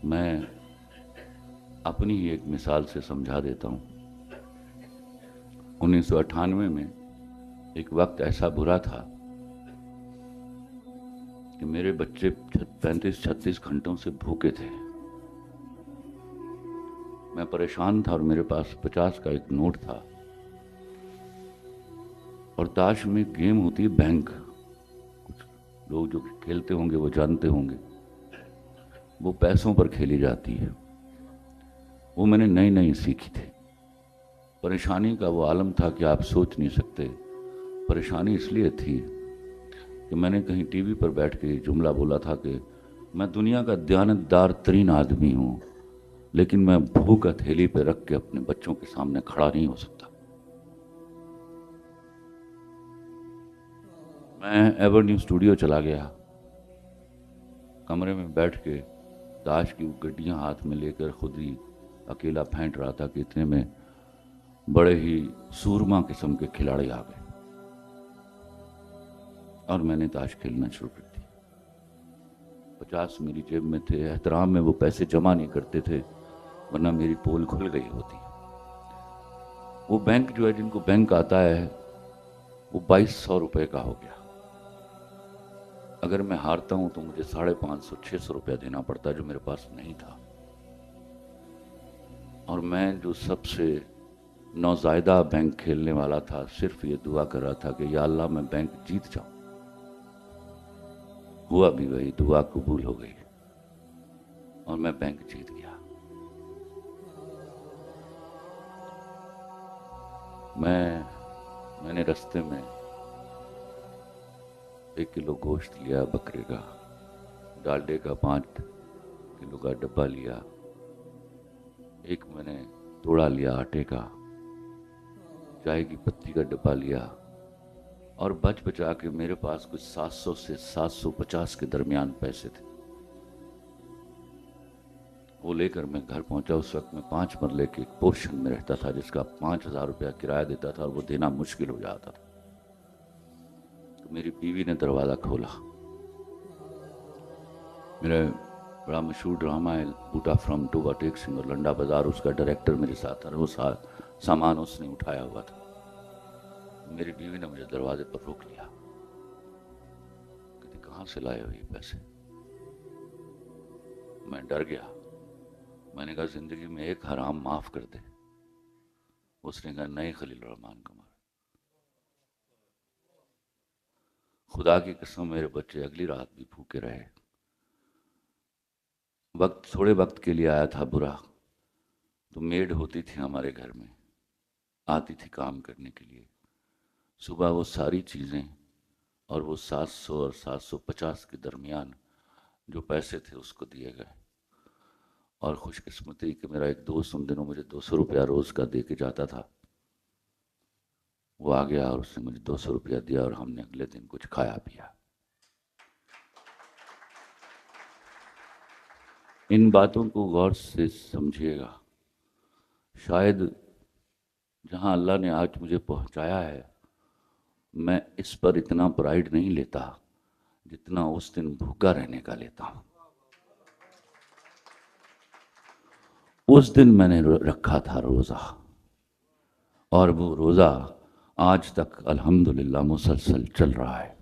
میں اپنی ہی ایک مثال سے سمجھا دیتا ہوں۔ 1998 میں ایک وقت ایسا برا تھا کہ میرے بچے 35-36 گھنٹوں سے بھوکے تھے۔ میں پریشان تھا اور میرے پاس 50 کا ایک نوٹ تھا، اور تاش میں گیم ہوتی ہے بینک، کچھ لوگ جو کھیلتے ہوں گے وہ جانتے ہوں گے، وہ پیسوں پر کھیلی جاتی ہے۔ وہ میں نے نئی نئی سیکھی تھی۔ پریشانی کا وہ عالم تھا کہ آپ سوچ نہیں سکتے۔ پریشانی اس لیے تھی کہ میں نے کہیں ٹی وی پر بیٹھ کے جملہ بولا تھا کہ میں دنیا کا دیانتدار ترین آدمی ہوں، لیکن میں بھوک ہتھیلی پہ رکھ کے اپنے بچوں کے سامنے کھڑا نہیں ہو سکتا۔ میں ایورنیو اسٹوڈیو چلا گیا، کمرے میں بیٹھ کے تاش کی گڈیاں ہاتھ میں لے کر خود ہی اکیلا پھینٹ رہا تھا کہ اتنے میں بڑے ہی سورما قسم کے کھلاڑی آ گئے اور میں نے تاش کھیلنا شروع کر دی۔ 50 میری جیب میں تھے۔ احترام میں وہ پیسے جمع نہیں کرتے تھے، ورنہ میری پول کھل گئی ہوتی۔ وہ بینک جو ہے، جن کو بینک آتا ہے، وہ 2200 روپے کا ہو گیا۔ اگر میں ہارتا ہوں تو مجھے 550-600 روپیہ دینا پڑتا، جو میرے پاس نہیں تھا۔ اور میں جو سب سے نوزائیدہ بینک کھیلنے والا تھا، صرف یہ دعا کر رہا تھا کہ یا اللہ میں بینک جیت جاؤں۔ ہوا بھی وہی، دعا قبول ہو گئی اور میں بینک جیت گیا۔ میں نے رستے میں 1 کلو گوشت لیا بکرے کا، ڈالڈے کا 5 کلو کا ڈبہ لیا، ایک میں نے توڑا لیا آٹے کا، چائے کی پتی کا ڈبہ لیا، اور بچ بچا کے میرے پاس کچھ 700 سے 750 کے درمیان پیسے تھے۔ وہ لے کر میں گھر پہنچا۔ اس وقت میں 5 مرلے کے ایک پورشن میں رہتا تھا جس کا 5000 روپیہ کرایہ دیتا تھا، اور وہ دینا مشکل ہو جاتا تھا۔ تو میری بیوی نے دروازہ کھولا۔ میرا بڑا مشہور ڈرامہ ہے بوٹا فرام ٹوبا ٹیک سنگھ اور لنڈا بازار، اس کا ڈائریکٹر میرے ساتھ تھا۔ وہ سامان اس نے اٹھایا ہوا تھا۔ میری بیوی نے مجھے دروازے پر روک لیا، کہتی کہاں سے لائے ہو یہ پیسے؟ میں ڈر گیا۔ میں نے کہا زندگی میں ایک حرام معاف کر دے۔ اس نے کہا نہیں خلیل الرحمن قمر، خدا کی قسم میرے بچے اگلی رات بھی بھوکے رہے۔ تھوڑے وقت کے لیے آیا تھا برا، تو میڈ ہوتی تھی ہمارے گھر میں، آتی تھی کام کرنے کے لیے۔ صبح وہ ساری چیزیں اور وہ 700 اور 750 کے درمیان جو پیسے تھے اس کو دیے گئے۔ اور خوش قسمتی کہ میرا ایک دوست ان دنوں مجھے 200 روپیہ روز کا دے کے جاتا تھا، وہ آ گیا اور اس نے مجھے 200 روپیہ دیا، اور ہم نے اگلے دن کچھ کھایا پیا۔ ان باتوں کو غور سے سمجھیے گا۔ شاید جہاں اللہ نے آج مجھے پہنچایا ہے، میں اس پر اتنا پرائیڈ نہیں لیتا جتنا اس دن بھوکا رہنے کا لیتا ہوں۔ اس دن میں نے رکھا تھا روزہ، اور وہ روزہ آج تک الحمدللہ مسلسل چل رہا ہے۔